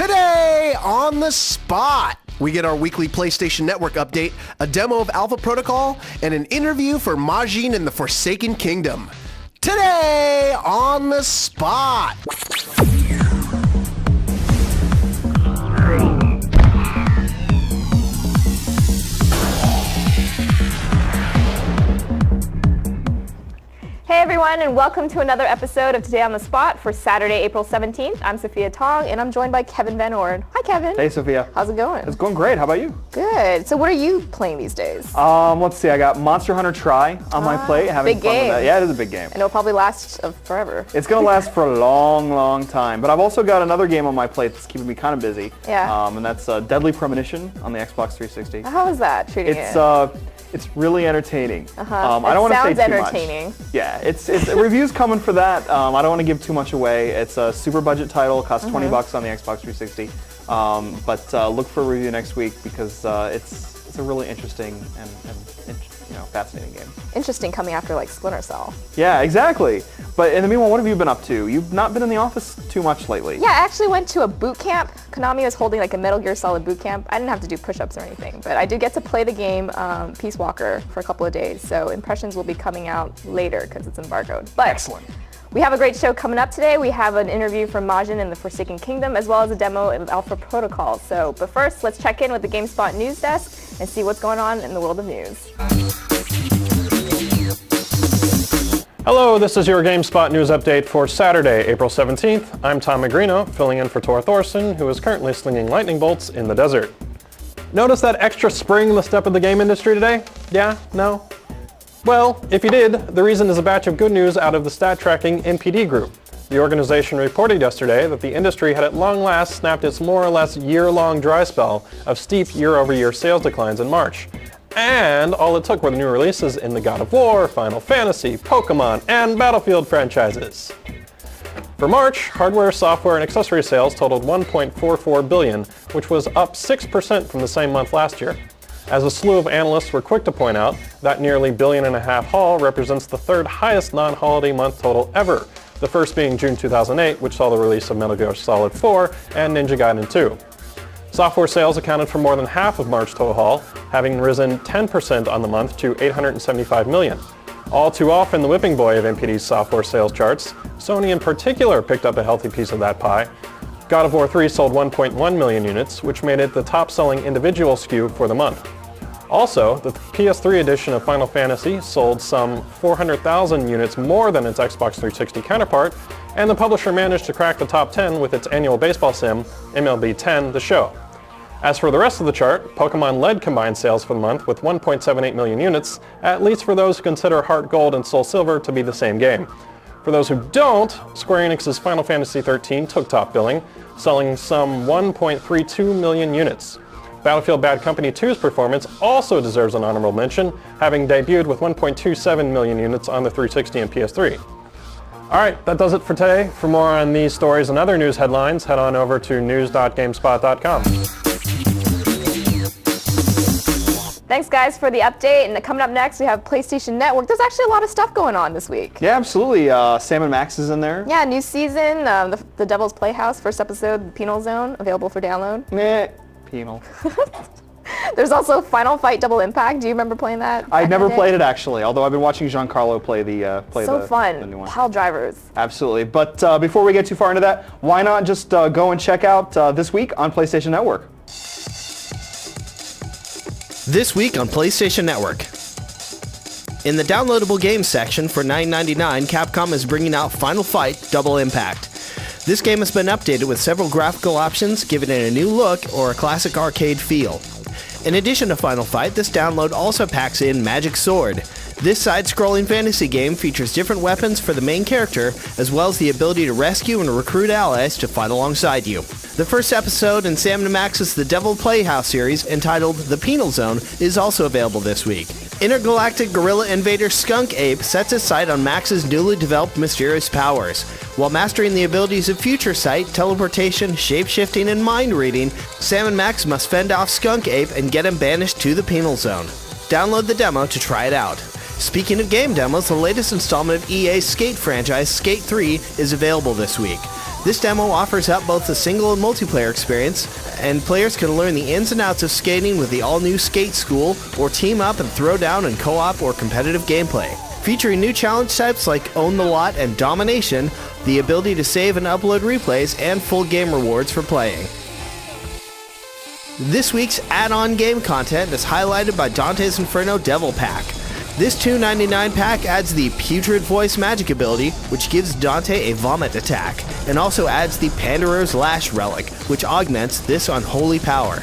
Today on the spot, we get our weekly PlayStation Network update, a demo of Alpha Protocol, and an interview for Majin in the Forsaken Kingdom. Today on the spot. Hey everyone, and welcome to another episode of Today on the Spot for Saturday, April 17th. I'm Sophia Tong, and I'm joined by Kevin Van Orden. Hi, Kevin. Hey, Sophia. How's it going? It's going great. How about you? Good. So what are you playing these days? Let's see. I got Monster Hunter Tri on my plate. Having big fun game. with that. Yeah, it is a big game. And it'll probably last forever. It's going to last for a long, long time. But I've also got another game on my plate that's keeping me kind of busy. Yeah. And that's Deadly Premonition on the Xbox 360. How is that treating It's really entertaining. I don't want to say too entertaining. much. Yeah, it's reviews coming for that. I don't want to give too much away. It's a super budget title. Costs $20 on the Xbox 360. But look for a review next week because it's a really interesting and fascinating game. Interesting coming after like Splinter Cell. Yeah, exactly. But in the meanwhile, what have you been up to? You've not been in the office too much lately. Yeah, I actually went to a boot camp. Konami was holding like a Metal Gear Solid boot camp. I didn't have to do push-ups or anything, but I did get to play the game Peace Walker for a couple of days. So impressions will be coming out later because it's embargoed. But excellent. We have a great show coming up today. We have an interview from Majin in the Forsaken Kingdom, as well as a demo of Alpha Protocol. But first, let's check in with the GameSpot news desk and see what's going on in the world of news. Hello, this is your GameSpot news update for Saturday, April 17th. I'm Tom Magrino, filling in for Tor Thorson, who is currently slinging lightning bolts in the desert. Notice that extra spring in the step of the game industry today? Yeah? No? Well, if you did, the reason is a batch of good news out of the stat tracking NPD group. The organization reported yesterday that the industry had at long last snapped its more or less year-long dry spell of steep year-over-year sales declines in March. And all it took were the new releases in the God of War, Final Fantasy, Pokemon, and Battlefield franchises. For March, hardware, software, and accessory sales totaled $1.44 billion, which was up 6% from the same month last year. As a slew of analysts were quick to point out, that nearly $1.5 billion haul represents the third highest non-holiday month total ever, the first being June 2008, which saw the release of Metal Gear Solid 4 and Ninja Gaiden 2. Software sales accounted for more than half of March total haul, having risen 10% on the month to $875 million. All too often the whipping boy of NPD's software sales charts, Sony in particular picked up a healthy piece of that pie. God of War 3 sold 1.1 million units, which made it the top-selling individual SKU for the month. Also, the PS3 edition of Final Fantasy sold some 400,000 units more than its Xbox 360 counterpart, and the publisher managed to crack the top 10 with its annual baseball sim, MLB 10 The Show. As for the rest of the chart, Pokemon led combined sales for the month with 1.78 million units, at least for those who consider Heart Gold and Soul Silver to be the same game. For those who don't, Square Enix's Final Fantasy XIII took top billing, selling some 1.32 million units. Battlefield Bad Company 2's performance also deserves an honorable mention, having debuted with 1.27 million units on the 360 and PS3. Alright, that does it for today. For more on these stories and other news headlines, head on over to news.gamespot.com. Thanks guys for the update, and coming up next we have PlayStation Network. There's actually a lot of stuff going on this week. Yeah, absolutely. Sam and Max is in there. Yeah, new season, the Devil's Playhouse, first episode, The Penal Zone, available for download. Penal. There's also Final Fight Double Impact. Do you remember playing that? I never played it actually, although I've been watching Giancarlo play the new one. Pile drivers. Absolutely. But before we get too far into that, why not just go and check out This Week on PlayStation Network? This week on PlayStation Network. In the downloadable games section for $9.99, Capcom is bringing out Final Fight Double Impact. This game has been updated with several graphical options, giving it a new look or a classic arcade feel. In addition to Final Fight, this download also packs in Magic Sword. This side-scrolling fantasy game features different weapons for the main character, as well as the ability to rescue and recruit allies to fight alongside you. The first episode in Sam & Max's The Devil Playhouse series, entitled The Penal Zone, is also available this week. Intergalactic Gorilla Invader Skunk Ape sets his sight on Max's newly developed mysterious powers. While mastering the abilities of Future Sight, teleportation, shape-shifting, and mind reading, Sam and Max must fend off Skunk Ape and get him banished to the Penal Zone. Download the demo to try it out. Speaking of game demos, the latest installment of EA's Skate franchise, Skate 3, is available this week. This demo offers up both the single and multiplayer experience, and players can learn the ins and outs of skating with the all-new Skate School, or team up and throw down in co-op or competitive gameplay. Featuring new challenge types like Own the Lot and Domination, the ability to save and upload replays, and full game rewards for playing. This week's add-on game content is highlighted by Dante's Inferno Devil Pack. This $2.99 pack adds the Putrid Voice magic ability, which gives Dante a vomit attack, and also adds the Pandarer's Lash relic, which augments this unholy power.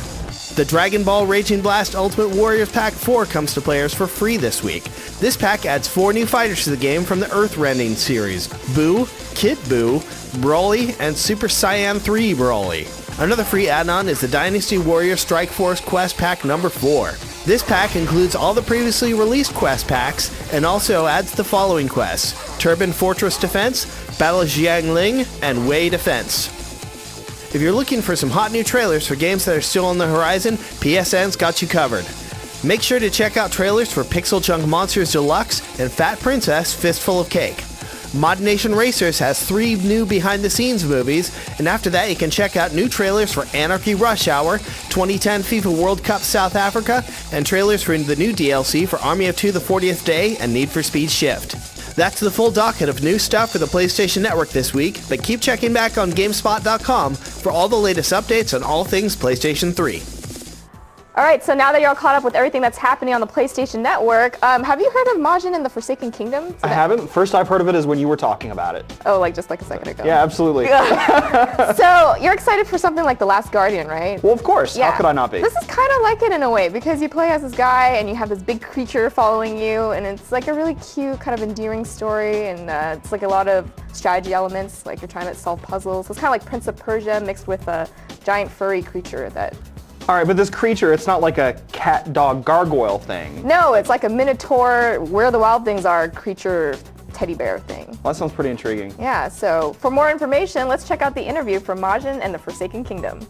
The Dragon Ball Raging Blast Ultimate Warriors Pack 4 comes to players for free this week. This pack adds 4 new fighters to the game from the Earthrending series: Boo, Kid Boo, Broly, and Super Saiyan 3 Broly. Another free add-on is the Dynasty Warrior Strike Force Quest Pack number 4. This pack includes all the previously released quest packs and also adds the following quests: Turban Fortress Defense, Battle Jiangling, and Wei Defense. If you're looking for some hot new trailers for games that are still on the horizon, PSN's got you covered. Make sure to check out trailers for Pixel Junk Monsters Deluxe and Fat Princess Fistful of Cake. Mod Nation Racers has 3 new behind-the-scenes movies, and after that you can check out new trailers for Anarchy Rush Hour, 2010 FIFA World Cup South Africa, and trailers for the new DLC for Army of Two the 40th Day and Need for Speed Shift. That's the full docket of new stuff for the PlayStation Network this week, but keep checking back on GameSpot.com for all the latest updates on all things PlayStation 3. All right, so now that you're all caught up with everything that's happening on the PlayStation Network, have you heard of Majin and the Forsaken Kingdom? I haven't. First I've heard of it is when you were talking about it. Oh, like just like a second ago. Yeah, absolutely. So you're excited for something like The Last Guardian, right? Well, of course. Yeah. How could I not be? This is kind of like it in a way, because you play as this guy and you have this big creature following you, and it's like a really cute, kind of endearing story, and it's like a lot of strategy elements, like you're trying to solve puzzles. So it's kind of like Prince of Persia mixed with a giant furry creature that... All right, but this creature, it's not like a cat, dog, gargoyle thing. No, it's like a Minotaur, Where the Wild Things Are creature teddy bear thing. Well, that sounds pretty intriguing. Yeah, so for more information, let's check out the interview from Majin and the Forsaken Kingdom.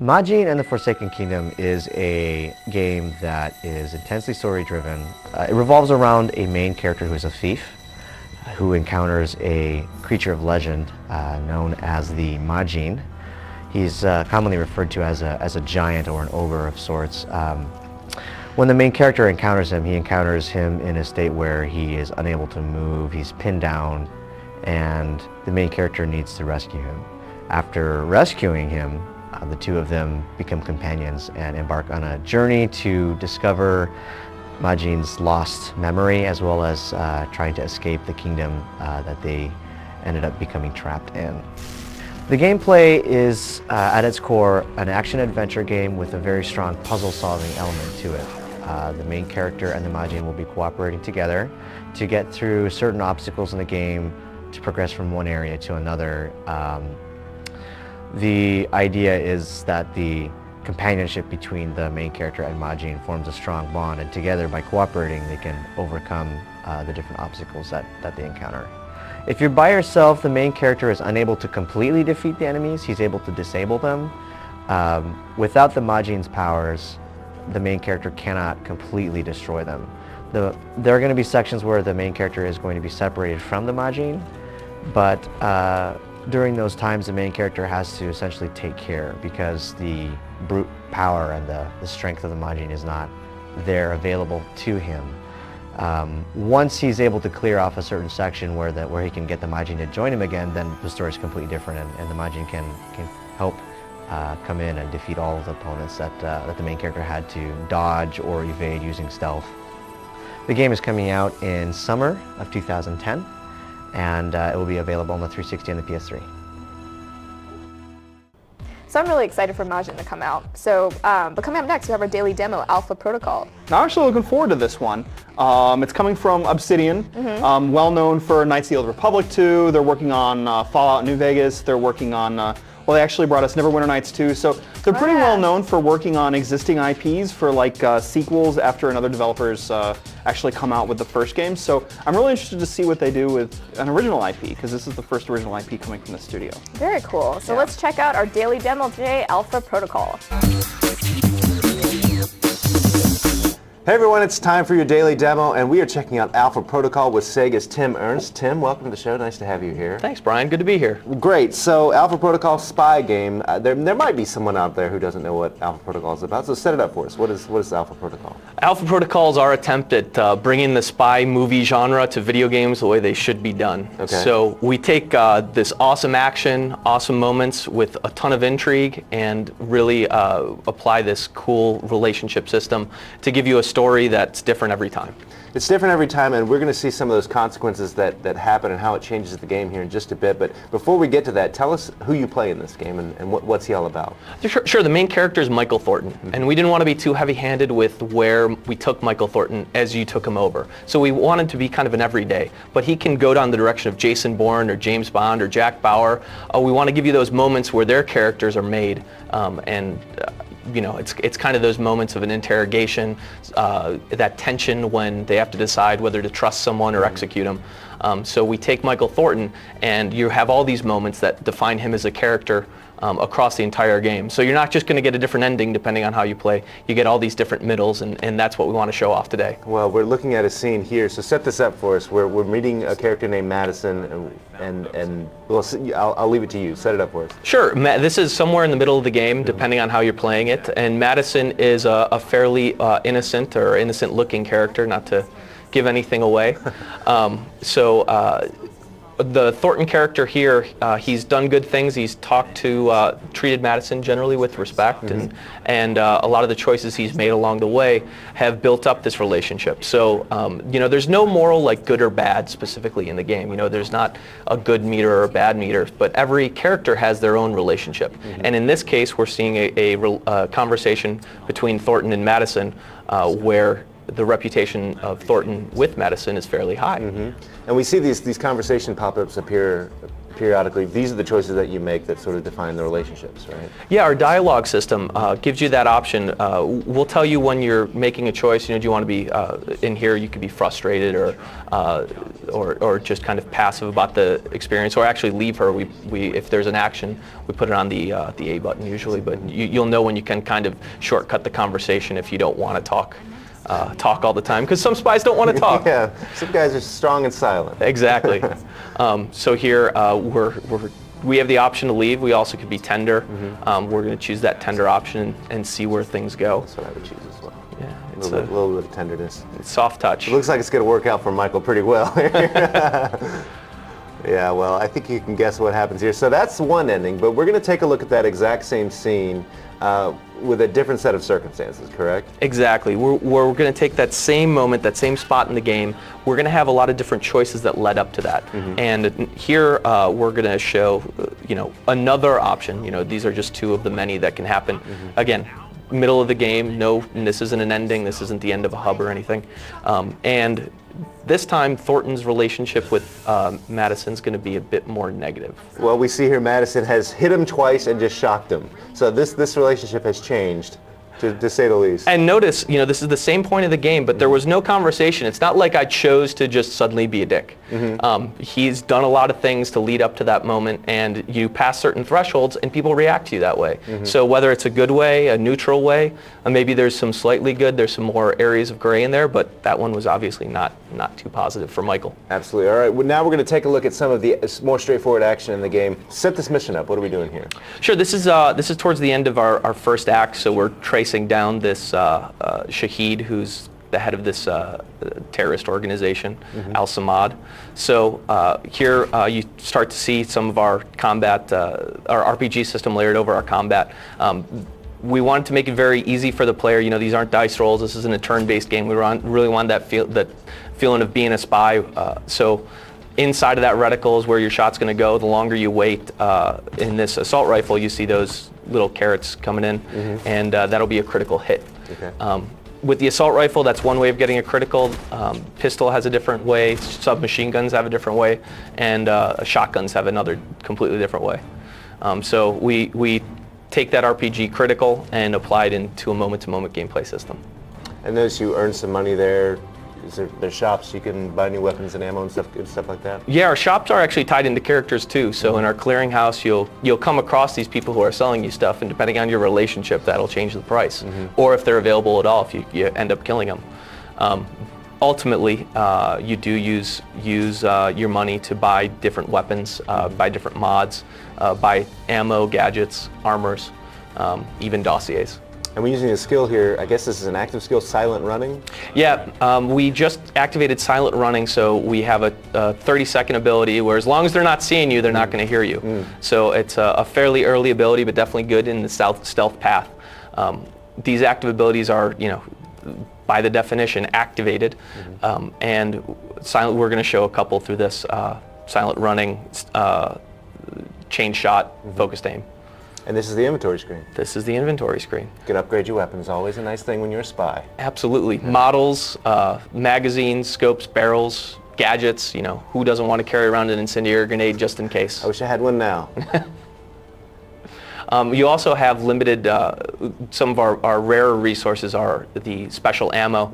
Majin and the Forsaken Kingdom is a game that is intensely story-driven. It revolves around a main character who is a thief, who encounters a creature of legend known as the Majin. He's commonly referred to as a giant or an ogre of sorts. When the main character encounters him, he encounters him in a state where he is unable to move, he's pinned down, and the main character needs to rescue him. After rescuing him, the two of them become companions and embark on a journey to discover Majin's lost memory, as well as trying to escape the kingdom that they ended up becoming trapped in. The gameplay is, at its core, an action-adventure game with a very strong puzzle-solving element to it. The main character and the Majin will be cooperating together to get through certain obstacles in the game to progress from one area to another. The idea is that the companionship between the main character and Majin forms a strong bond, and together, by cooperating, they can overcome the different obstacles that they encounter. If you're by yourself, the main character is unable to completely defeat the enemies. He's able to disable them. Without the Majin's powers, the main character cannot completely destroy them. There are going to be sections where the main character is going to be separated from the Majin, but during those times the main character has to essentially take care, because the brute power and the strength of the Majin is not there available to him. Once he's able to clear off a certain section where he can get the Majin to join him again, then the story is completely different, and the Majin can help come in and defeat all of the opponents that the main character had to dodge or evade using stealth. The game is coming out in summer of 2010, and it will be available on the 360 and the PS3. So I'm really excited for Majin to come out. So, but coming up next, we have our daily demo, Alpha Protocol. I'm actually looking forward to this one. It's coming from Obsidian, well known for Knights of the Old Republic 2. They're working on Fallout New Vegas. They're working on, well, they actually brought us Neverwinter Nights 2. So they're pretty well known for working on existing IPs for like sequels after another developers actually come out with the first game. So I'm really interested to see what they do with an original IP, because this is the first original IP coming from the studio. Very cool. So let's check out our daily demo today, Alpha Protocol. Hey everyone, it's time for your daily demo, and we are checking out Alpha Protocol with Sega's Tim Ernst. Tim, welcome to the show. Nice to have you here. Thanks, Brian. Good to be here. Great. So, Alpha Protocol spy game. There might be someone out there who doesn't know what Alpha Protocol is about. So, set it up for us. What is Alpha Protocol? Alpha Protocol is our attempt at bringing the spy movie genre to video games the way they should be done. Okay. So we take this awesome action, awesome moments with a ton of intrigue, and really apply this cool relationship system to give you a story that's different every time. It's different every time, and we're going to see some of those consequences that happen and how it changes the game here in just a bit. But before we get to that, tell us who you play in this game and what's he all about. Sure. The main character is Michael Thornton, and we didn't want to be too heavy-handed with where we took Michael Thornton as you took him over. So we wanted to be kind of an everyday, but he can go down the direction of Jason Bourne or James Bond or Jack Bauer. We want to give you those moments where their characters are made, it's kind of those moments of an interrogation, that tension when they have to decide whether to trust someone or execute them. So we take Michael Thornton, and you have all these moments that define him as a character across the entire game. So you're not just going to get a different ending depending on how you play. You get all these different middles, and that's what we want to show off today. Well, we're looking at a scene here, so set this up for us. We're meeting a character named Madison, and well, I'll leave it to you. Set it up for us. Sure. This is somewhere in the middle of the game, depending on how you're playing it. And Madison is a fairly innocent-looking character, not to give anything away. The Thornton character here, he's done good things. He's treated Madison generally with respect, and a lot of the choices he's made along the way have built up this relationship. So, there's no moral like good or bad specifically in the game. There's not a good meter or a bad meter, but every character has their own relationship. And in this case, we're seeing a conversation between Thornton and Madison, where the reputation of Thornton with Madison is fairly high. And we see these conversation pop-ups appear periodically. These are the choices that you make that sort of define the relationships, right? Yeah, our dialogue system gives you that option. We'll tell you when you're making a choice. Do you want to be in here? You could be frustrated or just kind of passive about the experience, or actually leave her. If there's an action, we put it on the A button usually. But you'll know when you can kind of shortcut the conversation if you don't want to talk all the time, because some spies don't want to talk. Yeah, some guys are strong and silent. Exactly. So here we have the option to leave. We also could be tender. We're going to choose that tender option and see where things go. That's what I would choose as well. Yeah, a little bit of tenderness. It's soft touch. It looks like it's going to work out for Michael pretty well. Yeah, well, I think you can guess what happens here. So that's one ending, but we're going to take a look at that exact same scene with a different set of circumstances, correct? Exactly. We're going to take that same moment, that same spot in the game. We're going to have a lot of different choices that led up to that. And here we're going to show, another option. These are just two of the many that can happen. Again, middle of the game. No, this isn't an ending. This isn't the end of a hub or anything. And this time, Thornton's relationship with Madison's going to be a bit more negative. Well, we see here Madison has hit him twice and just shocked him. So this relationship has changed, to say the least. And notice, this is the same point of the game, but there was no conversation. It's not like I chose to just suddenly be a dick. He's done a lot of things to lead up to that moment, and you pass certain thresholds, and people react to you that way. So whether it's a good way, a neutral way, maybe there's some slightly good, there's some more areas of gray in there, but that one was obviously not too positive for Michael. Absolutely. All right, well, now we're going to take a look at some of the more straightforward action in the game. Set this mission up. What are we doing here? Sure. This is towards the end of our first act, so we're tracing down this Shahid, who's the head of this terrorist organization, Al-Samad. So here you start to see some of our combat, our RPG system layered over our combat. We wanted to make it very easy for the player. These aren't dice rolls. This isn't a turn-based game. We really wanted that feeling of being a spy. So inside of that reticle is where your shot's going to go. The longer you wait, in this assault rifle, you see those little carrots coming in, and that'll be a critical hit. Okay. With the assault rifle, that's one way of getting a critical. Pistol has a different way. Submachine guns have a different way, and shotguns have another completely different way. So we take that RPG critical and apply it into a moment-to-moment gameplay system. I noticed you earned some money there Is there shops you can buy new weapons and ammo and stuff like that? Yeah, our shops are actually tied into characters too. So in our clearinghouse, you'll come across these people who are selling you stuff, and depending on your relationship, that'll change the price. Or if they're available at all, if you end up killing them. Ultimately, you do use your money to buy different weapons, buy different mods, buy ammo, gadgets, armors, even dossiers. And we're using a skill here, I guess this is an active skill, silent running? Yeah, we just activated silent running, so we have a 30-second ability where as long as they're not seeing you, they're not going to hear you. So it's a fairly early ability, but definitely good in the stealth path. These active abilities are, by the definition, activated, and we're going to show a couple through this silent running, chain shot, focused aim. And this is the inventory screen. This is the inventory screen. You can upgrade your weapons. Always a nice thing when you're a spy. Absolutely. Models, magazines, scopes, barrels, gadgets. Who doesn't want to carry around an incendiary grenade just in case? I wish I had one now. You also have limited, some of our rarer resources are the special ammo.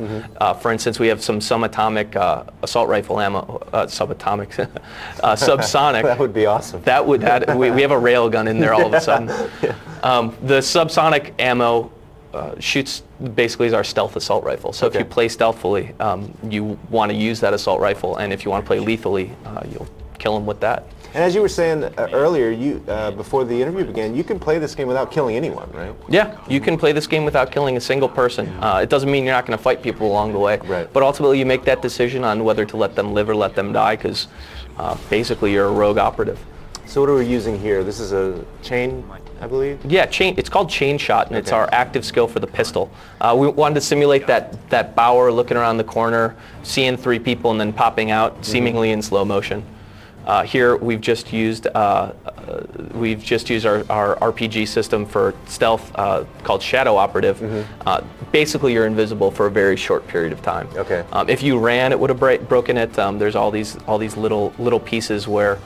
For instance, we have some subatomic assault rifle ammo, subatomic, subsonic. That would be awesome. We have a railgun in there all of a sudden. The subsonic ammo shoots basically as our stealth assault rifle. So if you play stealthily, you want to use that assault rifle, and if you want to play lethally, you'll kill them with that. And as you were saying earlier, before the interview began, you can play this game without killing anyone, right? Yeah, you can play this game without killing a single person. It doesn't mean you're not going to fight people along the way, but ultimately you make that decision on whether to let them live or let them die, because basically you're a rogue operative. So what are we using here? This is a chain, I believe? Yeah, chain. It's called chain shot, and it's our active skill for the pistol. We wanted to simulate that Bauer looking around the corner, seeing three people, and then popping out, seemingly in slow motion. Here we've just used our RPG system for stealth called Shadow Operative. Basically, you're invisible for a very short period of time. Okay. If you ran, it would have broken it. There's all these little pieces where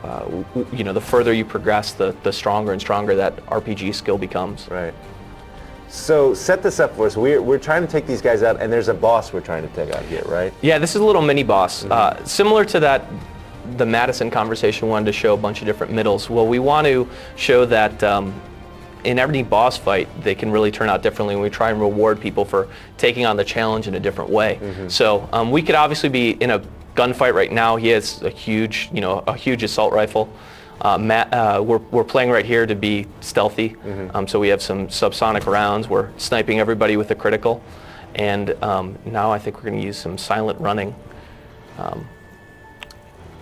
the further you progress, the stronger and stronger that RPG skill becomes. Right. So set this up for us. We're trying to take these guys out, and there's a boss we're trying to take out here, right? Yeah, this is a little mini boss. Similar to that, the Madison conversation wanted to show a bunch of different middles. Well, we want to show that in every boss fight, they can really turn out differently, and we try and reward people for taking on the challenge in a different way. So we could obviously be in a gunfight right now. He has a huge assault rifle. We're playing right here to be stealthy. So we have some subsonic rounds. We're sniping everybody with a critical. And now I think we're going to use some silent running.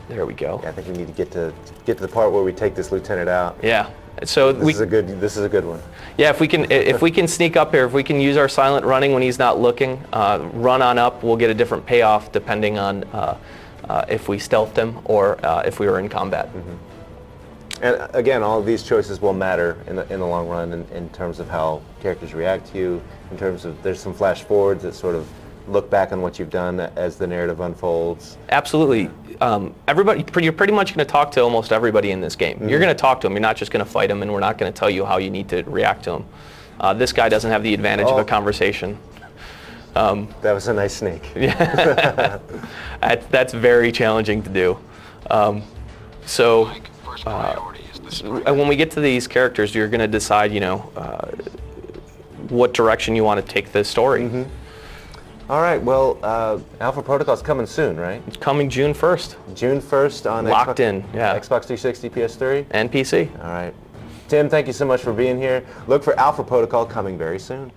There we go. Yeah, I think we need to get to the part where we take this lieutenant out. Yeah. So this is a good one. Yeah, if we can sneak up here, if we can use our silent running when he's not looking, run on up, we'll get a different payoff depending on if we stealthed him or if we were in combat. And again, all of these choices will matter in the long run in terms of how characters react to you. In terms of there's some flash forwards that sort of look back on what you've done as the narrative unfolds. Absolutely. You're pretty much going to talk to almost everybody in this game. You're going to talk to them. You're not just going to fight them, and we're not going to tell you how you need to react to them. This guy doesn't have the advantage of a conversation. That was a nice snake. Yeah. That's very challenging to do. When we get to these characters, you're going to decide, what direction you want to take the story. All right, well, Alpha Protocol's coming soon, right? It's coming June 1st. June 1st on Locked in, yeah. Xbox 360, PS3? And PC. All right. Tim, thank you so much for being here. Look for Alpha Protocol coming very soon.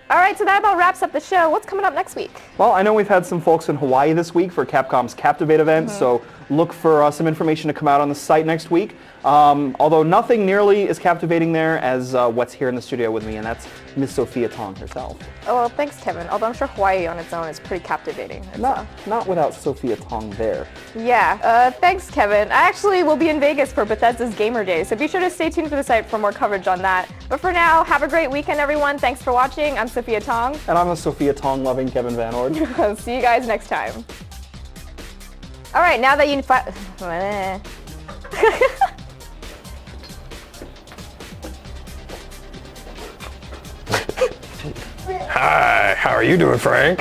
All right, so that about wraps up the show. What's coming up next week? Well, I know we've had some folks in Hawaii this week for Capcom's Captivate event, so look for some information to come out on the site next week. Although nothing nearly as captivating there as what's here in the studio with me, and that's Miss Sophia Tong herself. Oh, well, thanks, Kevin. Although I'm sure Hawaii on its own is pretty captivating. Not without Sophia Tong there. Yeah, thanks, Kevin. I actually will be in Vegas for Bethesda's Gamer Day, so be sure to stay tuned for the site for more coverage on that. But for now, have a great weekend, everyone. Thanks for watching. I'm Sophia Tong. And I'm a Sophia Tong-loving Kevin Van Ord. See you guys next time. All right, now that you... Hi, how are you doing, Frank?